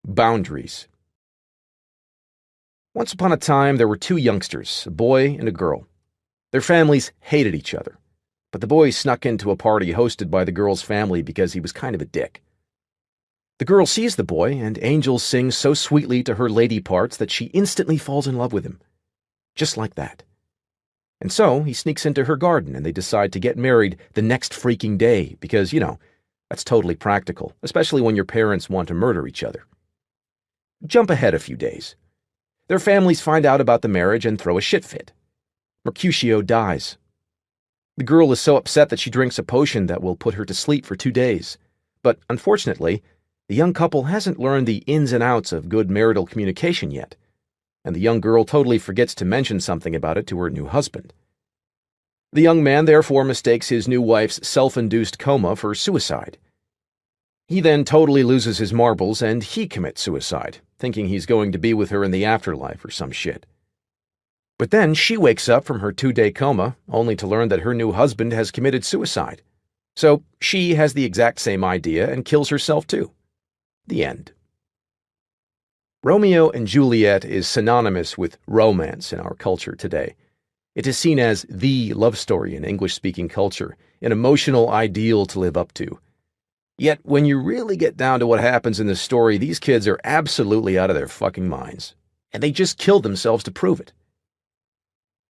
Boundaries. Once upon a time, there were two youngsters, a boy and a girl. Their families hated each other, but the boy snuck into a party hosted by the girl's family because he was kind of a dick. The girl sees the boy, and Angel sings so sweetly to her lady parts that she instantly falls in love with him. Just like that. And so, he sneaks into her garden, and they decide to get married the next freaking day because, that's totally practical, especially when your parents want to murder each other. Jump ahead a few days. Their families find out about the marriage and throw a shit fit. Mercutio dies. The girl is so upset that she drinks a potion that will put her to sleep for 2 days. But unfortunately, the young couple hasn't learned the ins and outs of good marital communication yet, and the young girl totally forgets to mention something about it to her new husband. The young man therefore mistakes his new wife's self-induced coma for suicide. He then totally loses his marbles and he commits suicide, thinking he's going to be with her in the afterlife or some shit. But then she wakes up from her 2-day coma, only to learn that her new husband has committed suicide. So she has the exact same idea and kills herself too. The end. Romeo and Juliet is synonymous with romance in our culture today. It is seen as the love story in English-speaking culture, an emotional ideal to live up to. Yet, when you really get down to what happens in the story, these kids are absolutely out of their fucking minds. And they just killed themselves to prove it.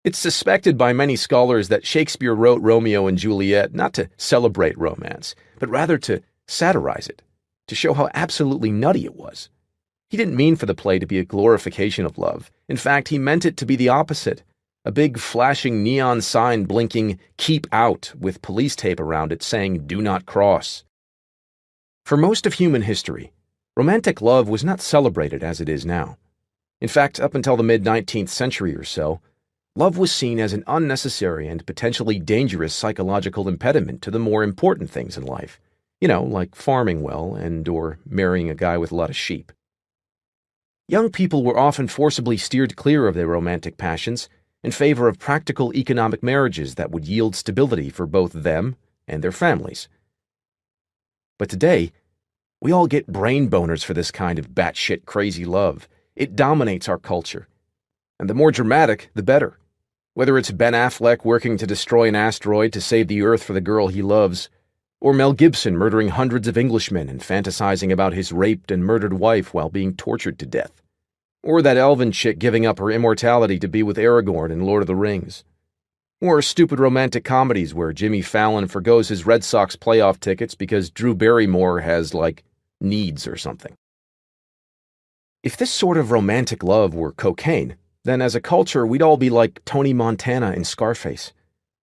It's suspected by many scholars that Shakespeare wrote Romeo and Juliet not to celebrate romance, but rather to satirize it, to show how absolutely nutty it was. He didn't mean for the play to be a glorification of love. In fact, he meant it to be the opposite. A big flashing neon sign blinking, "Keep out," with police tape around it saying, "Do not cross." For most of human history, romantic love was not celebrated as it is now. In fact, up until the mid-19th century or so, love was seen as an unnecessary and potentially dangerous psychological impediment to the more important things in life. Like farming well or marrying a guy with a lot of sheep. Young people were often forcibly steered clear of their romantic passions in favor of practical economic marriages that would yield stability for both them and their families. But today, we all get brain boners for this kind of batshit crazy love. It dominates our culture. And the more dramatic, the better. Whether it's Ben Affleck working to destroy an asteroid to save the Earth for the girl he loves, or Mel Gibson murdering hundreds of Englishmen and fantasizing about his raped and murdered wife while being tortured to death, or that elven chick giving up her immortality to be with Aragorn in Lord of the Rings. Or stupid romantic comedies where Jimmy Fallon forgoes his Red Sox playoff tickets because Drew Barrymore has, needs or something. If this sort of romantic love were cocaine, then as a culture we'd all be like Tony Montana in Scarface,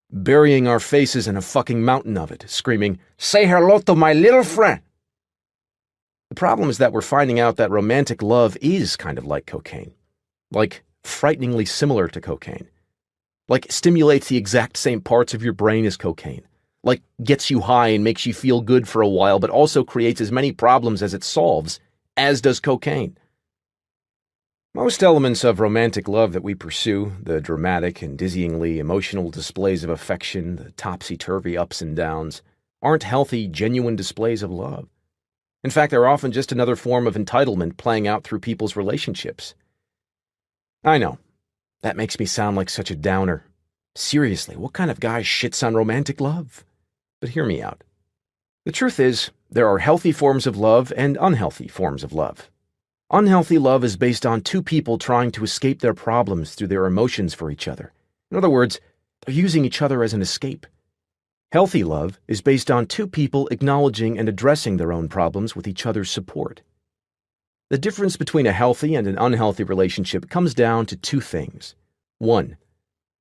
burying our faces in a fucking mountain of it, screaming, "Say hello to my little friend!" The problem is that we're finding out that romantic love is kind of like cocaine. Frighteningly similar to cocaine. Stimulates the exact same parts of your brain as cocaine. Gets you high and makes you feel good for a while, but also creates as many problems as it solves, as does cocaine. Most elements of romantic love that we pursue, the dramatic and dizzyingly emotional displays of affection, the topsy-turvy ups and downs, aren't healthy, genuine displays of love. In fact, they're often just another form of entitlement playing out through people's relationships. I know. That makes me sound like such a downer. Seriously, what kind of guy shits on romantic love? But hear me out. The truth is, there are healthy forms of love and unhealthy forms of love. Unhealthy love is based on two people trying to escape their problems through their emotions for each other. In other words, they're using each other as an escape. Healthy love is based on two people acknowledging and addressing their own problems with each other's support. The difference between a healthy and an unhealthy relationship comes down to two things. 1.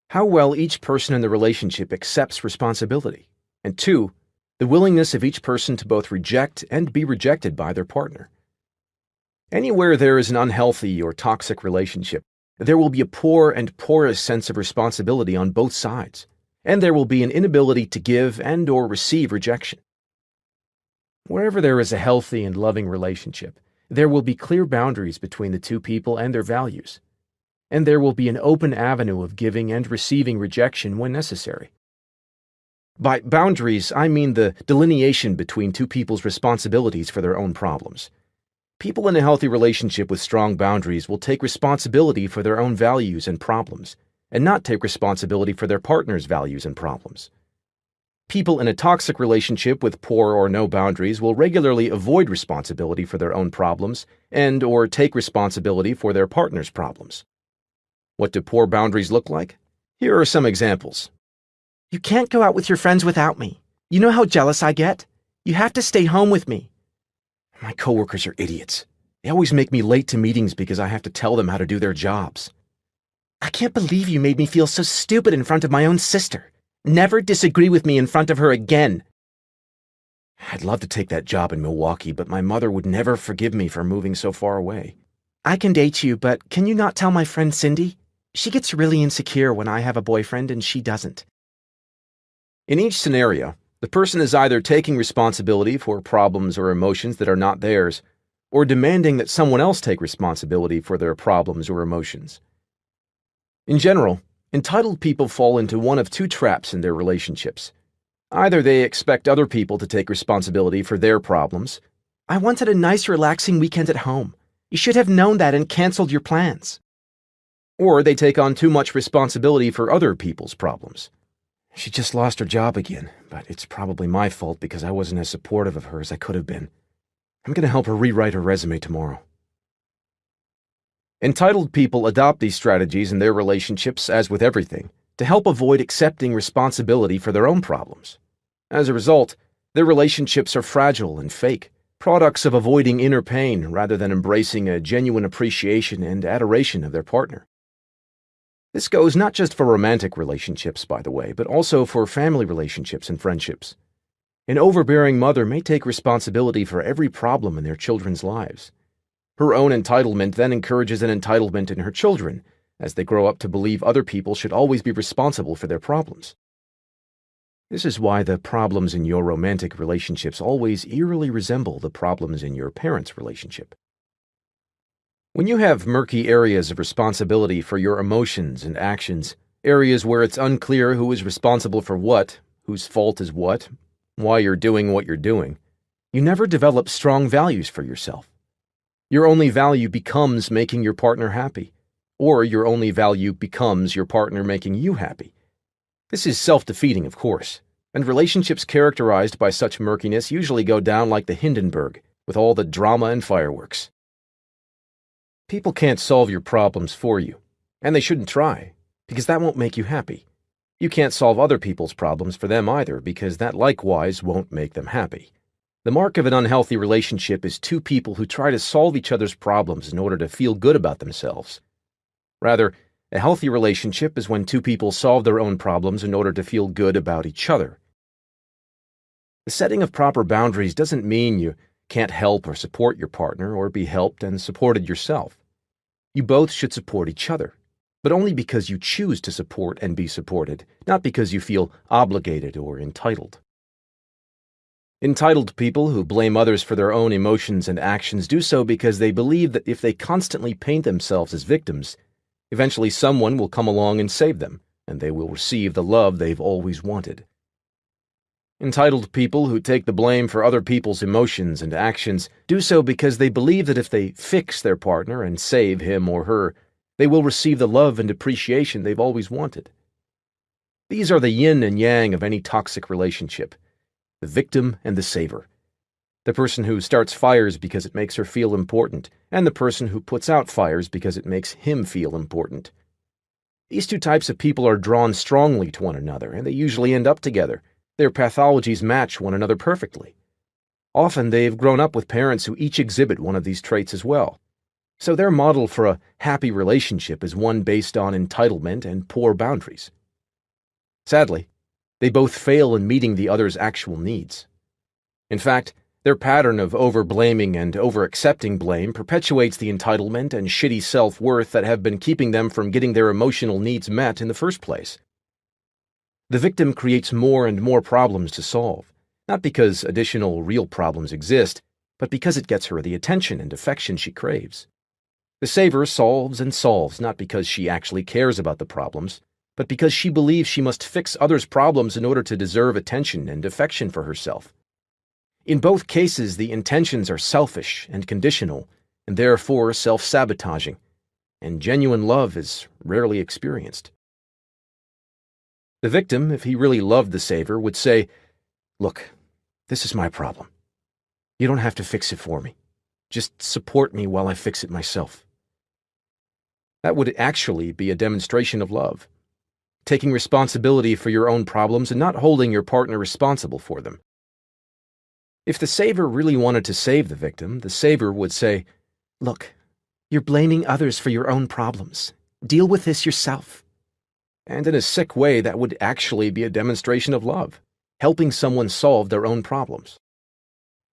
How well each person in the relationship accepts responsibility. And 2. The willingness of each person to both reject and be rejected by their partner. Anywhere there is an unhealthy or toxic relationship, there will be a poor and porous sense of responsibility on both sides, and there will be an inability to give and or receive rejection. Wherever there is a healthy and loving relationship, there will be clear boundaries between the two people and their values, and there will be an open avenue of giving and receiving rejection when necessary. By boundaries, I mean the delineation between two people's responsibilities for their own problems. People in a healthy relationship with strong boundaries will take responsibility for their own values and problems, and not take responsibility for their partner's values and problems. People in a toxic relationship with poor or no boundaries will regularly avoid responsibility for their own problems and/or take responsibility for their partner's problems. What do poor boundaries look like? Here are some examples. You can't go out with your friends without me. You know how jealous I get? You have to stay home with me. My coworkers are idiots. They always make me late to meetings because I have to tell them how to do their jobs. I can't believe you made me feel so stupid in front of my own sister. Never disagree with me in front of her again. I'd love to take that job in Milwaukee, but my mother would never forgive me for moving so far away. I can date you, but can you not tell my friend Cindy? She gets really insecure when I have a boyfriend and she doesn't. In each scenario, the person is either taking responsibility for problems or emotions that are not theirs, or demanding that someone else take responsibility for their problems or emotions. In general, entitled people fall into one of two traps in their relationships. Either they expect other people to take responsibility for their problems. I wanted a nice, relaxing weekend at home. You should have known that and canceled your plans. Or they take on too much responsibility for other people's problems. She just lost her job again, but it's probably my fault because I wasn't as supportive of her as I could have been. I'm going to help her rewrite her resume tomorrow. Entitled people adopt these strategies in their relationships, as with everything, to help avoid accepting responsibility for their own problems. As a result, their relationships are fragile and fake, products of avoiding inner pain rather than embracing a genuine appreciation and adoration of their partner. This goes not just for romantic relationships, by the way, but also for family relationships and friendships. An overbearing mother may take responsibility for every problem in their children's lives. Her own entitlement then encourages an entitlement in her children, as they grow up to believe other people should always be responsible for their problems. This is why the problems in your romantic relationships always eerily resemble the problems in your parents' relationship. When you have murky areas of responsibility for your emotions and actions, areas where it's unclear who is responsible for what, whose fault is what, why you're doing what you're doing, you never develop strong values for yourself. Your only value becomes making your partner happy, or your only value becomes your partner making you happy. This is self-defeating, of course, and relationships characterized by such murkiness usually go down like the Hindenburg, with all the drama and fireworks. People can't solve your problems for you, and they shouldn't try, because that won't make you happy. You can't solve other people's problems for them either, because that likewise won't make them happy. The mark of an unhealthy relationship is two people who try to solve each other's problems in order to feel good about themselves. Rather, a healthy relationship is when two people solve their own problems in order to feel good about each other. The setting of proper boundaries doesn't mean you can't help or support your partner or be helped and supported yourself. You both should support each other, but only because you choose to support and be supported, not because you feel obligated or entitled. Entitled people who blame others for their own emotions and actions do so because they believe that if they constantly paint themselves as victims, eventually someone will come along and save them, and they will receive the love they've always wanted. Entitled people who take the blame for other people's emotions and actions do so because they believe that if they fix their partner and save him or her, they will receive the love and appreciation they've always wanted. These are the yin and yang of any toxic relationship, the victim and the saver. The person who starts fires because it makes her feel important, and the person who puts out fires because it makes him feel important. These two types of people are drawn strongly to one another, and they usually end up together. Their pathologies match one another perfectly. Often they've grown up with parents who each exhibit one of these traits as well. So their model for a happy relationship is one based on entitlement and poor boundaries. Sadly, they both fail in meeting the other's actual needs. In fact, their pattern of over-blaming and over-accepting blame perpetuates the entitlement and shitty self-worth that have been keeping them from getting their emotional needs met in the first place. The victim creates more and more problems to solve, not because additional real problems exist, but because it gets her the attention and affection she craves. The saver solves and solves not because she actually cares about the problems, but because she believes she must fix others' problems in order to deserve attention and affection for herself. In both cases, the intentions are selfish and conditional, and therefore self-sabotaging, and genuine love is rarely experienced. The victim, if he really loved the saver, would say, "Look, this is my problem. You don't have to fix it for me. Just support me while I fix it myself." That would actually be a demonstration of love, taking responsibility for your own problems and not holding your partner responsible for them. If the saver really wanted to save the victim, the saver would say, "Look, you're blaming others for your own problems. Deal with this yourself." And in a sick way, that would actually be a demonstration of love, helping someone solve their own problems.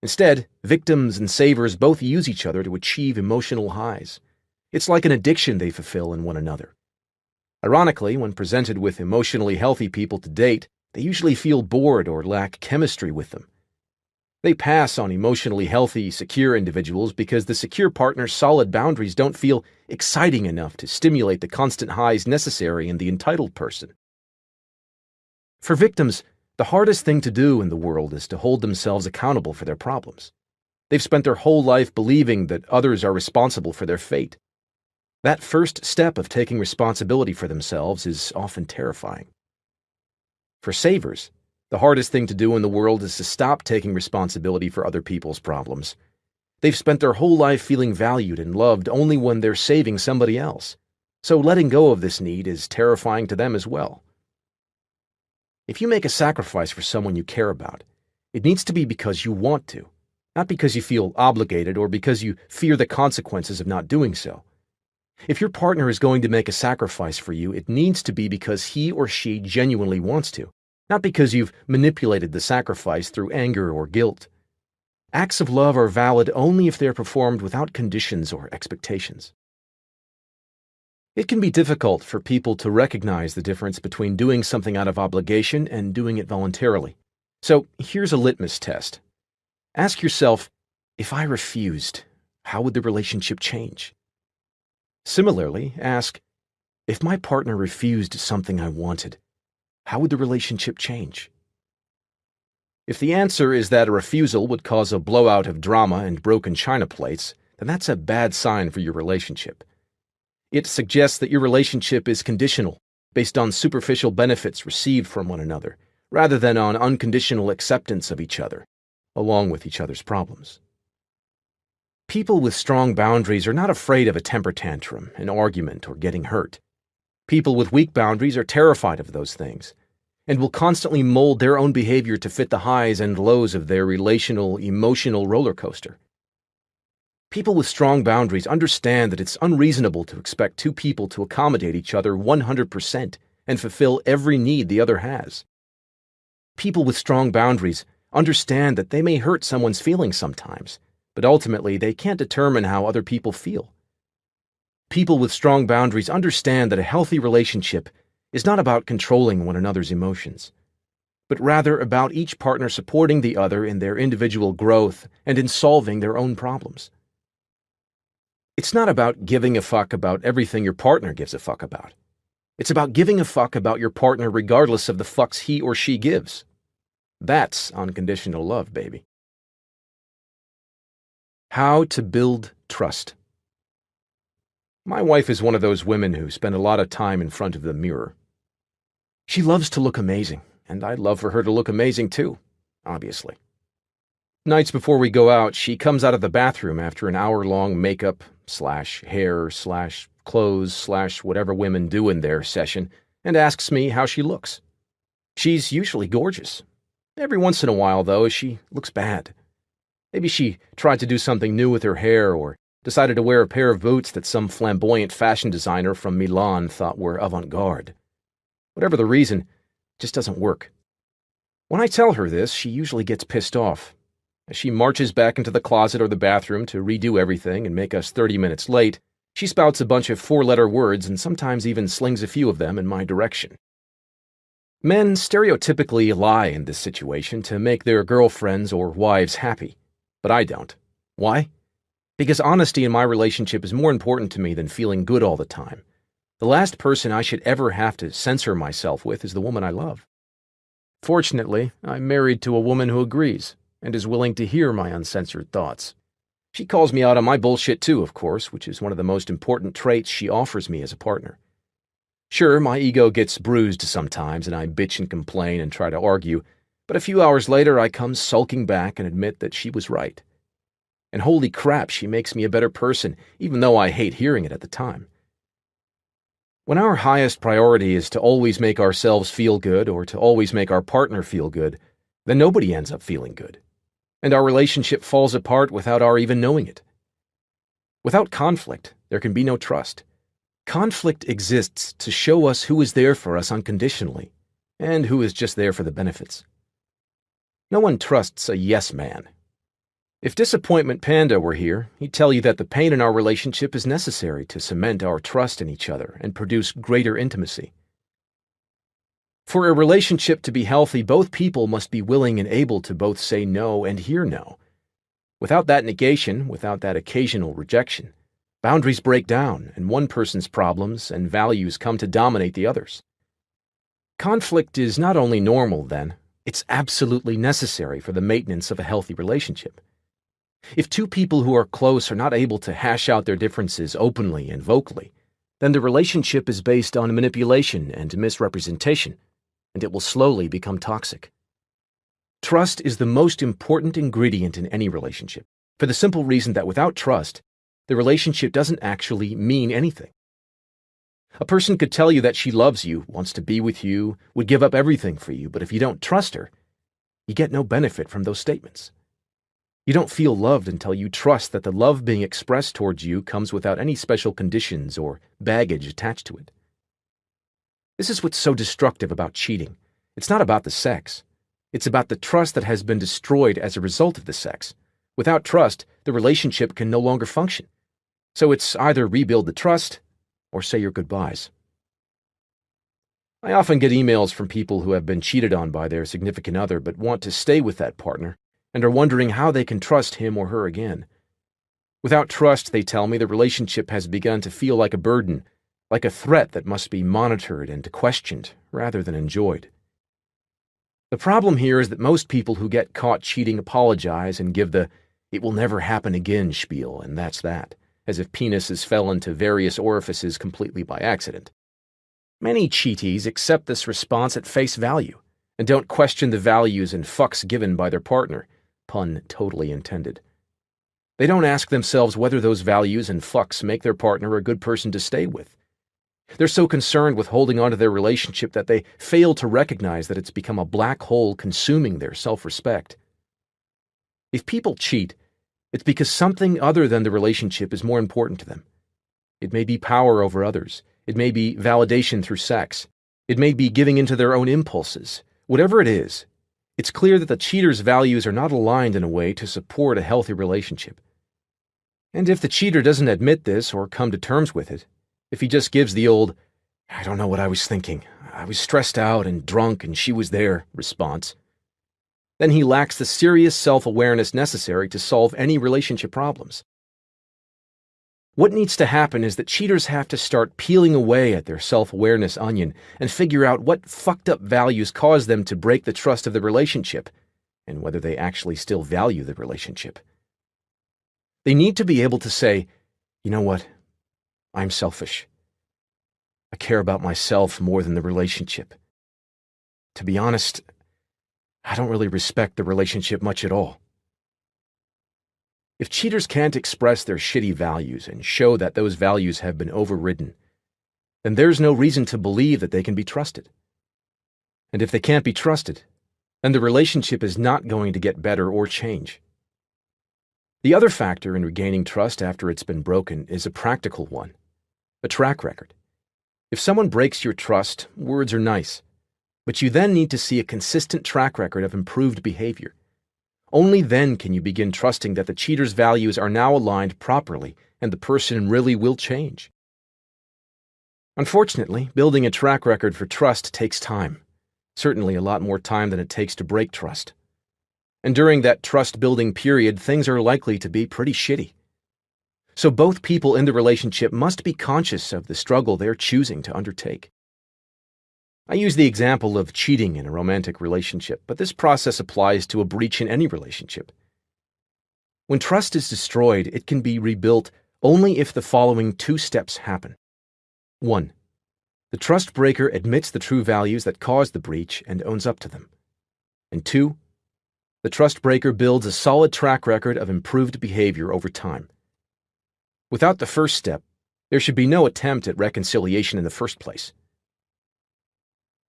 Instead, victims and savers both use each other to achieve emotional highs. It's like an addiction they fulfill in one another. Ironically, when presented with emotionally healthy people to date, they usually feel bored or lack chemistry with them. They pass on emotionally healthy, secure individuals because the secure partner's solid boundaries don't feel exciting enough to stimulate the constant highs necessary in the entitled person. For victims, the hardest thing to do in the world is to hold themselves accountable for their problems. They've spent their whole life believing that others are responsible for their fate. That first step of taking responsibility for themselves is often terrifying. For savers, the hardest thing to do in the world is to stop taking responsibility for other people's problems. They've spent their whole life feeling valued and loved only when they're saving somebody else, so letting go of this need is terrifying to them as well. If you make a sacrifice for someone you care about, it needs to be because you want to, not because you feel obligated or because you fear the consequences of not doing so. If your partner is going to make a sacrifice for you, it needs to be because he or she genuinely wants to, not because you've manipulated the sacrifice through anger or guilt. Acts of love are valid only if they are performed without conditions or expectations. It can be difficult for people to recognize the difference between doing something out of obligation and doing it voluntarily. So here's a litmus test. Ask yourself, if I refused, how would the relationship change? Similarly, ask, if my partner refused something I wanted, how would the relationship change? If the answer is that a refusal would cause a blowout of drama and broken china plates, then that's a bad sign for your relationship. It suggests that your relationship is conditional, based on superficial benefits received from one another, rather than on unconditional acceptance of each other, along with each other's problems. People with strong boundaries are not afraid of a temper tantrum, an argument, or getting hurt. People with weak boundaries are terrified of those things, and will constantly mold their own behavior to fit the highs and lows of their relational, emotional roller coaster. People with strong boundaries understand that it's unreasonable to expect two people to accommodate each other 100% and fulfill every need the other has. People with strong boundaries understand that they may hurt someone's feelings sometimes, but ultimately they can't determine how other people feel. People with strong boundaries understand that a healthy relationship is not about controlling one another's emotions, but rather about each partner supporting the other in their individual growth and in solving their own problems. It's not about giving a fuck about everything your partner gives a fuck about. It's about giving a fuck about your partner regardless of the fucks he or she gives. That's unconditional love, baby. How to build trust. My wife is one of those women who spend a lot of time in front of the mirror. She loves to look amazing, and I'd love for her to look amazing too, obviously. Nights before we go out, she comes out of the bathroom after an hour-long makeup/hair/clothes/whatever women do in their session and asks me how she looks. She's usually gorgeous. Every once in a while, though, she looks bad. Maybe she tried to do something new with her hair or decided to wear a pair of boots that some flamboyant fashion designer from Milan thought were avant-garde. Whatever the reason, it just doesn't work. When I tell her this, she usually gets pissed off. As she marches back into the closet or the bathroom to redo everything and make us 30 minutes late, she spouts a bunch of four-letter words and sometimes even slings a few of them in my direction. Men stereotypically lie in this situation to make their girlfriends or wives happy, but I don't. Why? Because honesty in my relationship is more important to me than feeling good all the time. The last person I should ever have to censor myself with is the woman I love. Fortunately, I'm married to a woman who agrees, and is willing to hear my uncensored thoughts. She calls me out on my bullshit too, of course, which is one of the most important traits she offers me as a partner. Sure, my ego gets bruised sometimes, and I bitch and complain and try to argue, but a few hours later I come sulking back and admit that she was right. And holy crap, she makes me a better person, even though I hate hearing it at the time. When our highest priority is to always make ourselves feel good or to always make our partner feel good, then nobody ends up feeling good. And our relationship falls apart without our even knowing it. Without conflict, there can be no trust. Conflict exists to show us who is there for us unconditionally and who is just there for the benefits. No one trusts a yes man. If Disappointment Panda were here, he'd tell you that the pain in our relationship is necessary to cement our trust in each other and produce greater intimacy. For a relationship to be healthy, both people must be willing and able to both say no and hear no. Without that negation, without that occasional rejection, boundaries break down and one person's problems and values come to dominate the others. Conflict is not only normal, then, it's absolutely necessary for the maintenance of a healthy relationship. If two people who are close are not able to hash out their differences openly and vocally, then the relationship is based on manipulation and misrepresentation, and it will slowly become toxic. Trust is the most important ingredient in any relationship, for the simple reason that without trust, the relationship doesn't actually mean anything. A person could tell you that she loves you, wants to be with you, would give up everything for you, but if you don't trust her, you get no benefit from those statements. You don't feel loved until you trust that the love being expressed towards you comes without any special conditions or baggage attached to it. This is what's so destructive about cheating. It's not about the sex. It's about the trust that has been destroyed as a result of the sex. Without trust, the relationship can no longer function. So it's either rebuild the trust or say your goodbyes. I often get emails from people who have been cheated on by their significant other but want to stay with that partner and are wondering how they can trust him or her again. Without trust, they tell me, the relationship has begun to feel like a burden, like a threat that must be monitored and questioned rather than enjoyed. The problem here is that most people who get caught cheating apologize and give the "it will never happen again" spiel, and that's that, as if penises fell into various orifices completely by accident. Many cheatees accept this response at face value and don't question the values and fucks given by their partner, pun totally intended. They don't ask themselves whether those values and fucks make their partner a good person to stay with. They're so concerned with holding on to their relationship that they fail to recognize that it's become a black hole consuming their self-respect. If people cheat, it's because something other than the relationship is more important to them. It may be power over others. It may be validation through sex. It may be giving into their own impulses. Whatever it is, it's clear that the cheater's values are not aligned in a way to support a healthy relationship. And if the cheater doesn't admit this or come to terms with it, if he just gives the old, "I don't know what I was thinking, I was stressed out and drunk and she was there" response, then he lacks the serious self-awareness necessary to solve any relationship problems. What needs to happen is that cheaters have to start peeling away at their self-awareness onion and figure out what fucked up values cause them to break the trust of the relationship, and whether they actually still value the relationship. They need to be able to say, "You know what? I'm selfish. I care about myself more than the relationship. To be honest, I don't really respect the relationship much at all." If cheaters can't express their shitty values and show that those values have been overridden, then there's no reason to believe that they can be trusted. And if they can't be trusted, then the relationship is not going to get better or change. The other factor in regaining trust after it's been broken is a practical one, a track record. If someone breaks your trust, words are nice, but you then need to see a consistent track record of improved behavior. Only then can you begin trusting that the cheater's values are now aligned properly and the person really will change. Unfortunately, building a track record for trust takes time, certainly a lot more time than it takes to break trust. And during that trust-building period, things are likely to be pretty shitty. So both people in the relationship must be conscious of the struggle they're choosing to undertake. I use the example of cheating in a romantic relationship, but this process applies to a breach in any relationship. When trust is destroyed, it can be rebuilt only if the following two steps happen. 1. The trust breaker admits the true values that caused the breach and owns up to them. And 2. The trust breaker builds a solid track record of improved behavior over time. Without the first step, there should be no attempt at reconciliation in the first place.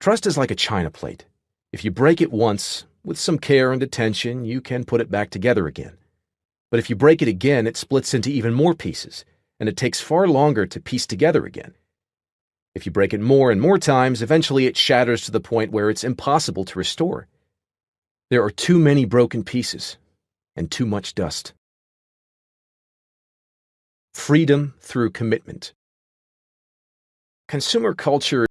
Trust is like a china plate. If you break it once, with some care and attention, you can put it back together again. But if you break it again, it splits into even more pieces, and it takes far longer to piece together again. If you break it more and more times, eventually it shatters to the point where it's impossible to restore. There are too many broken pieces, and too much dust. Freedom through commitment. Consumer culture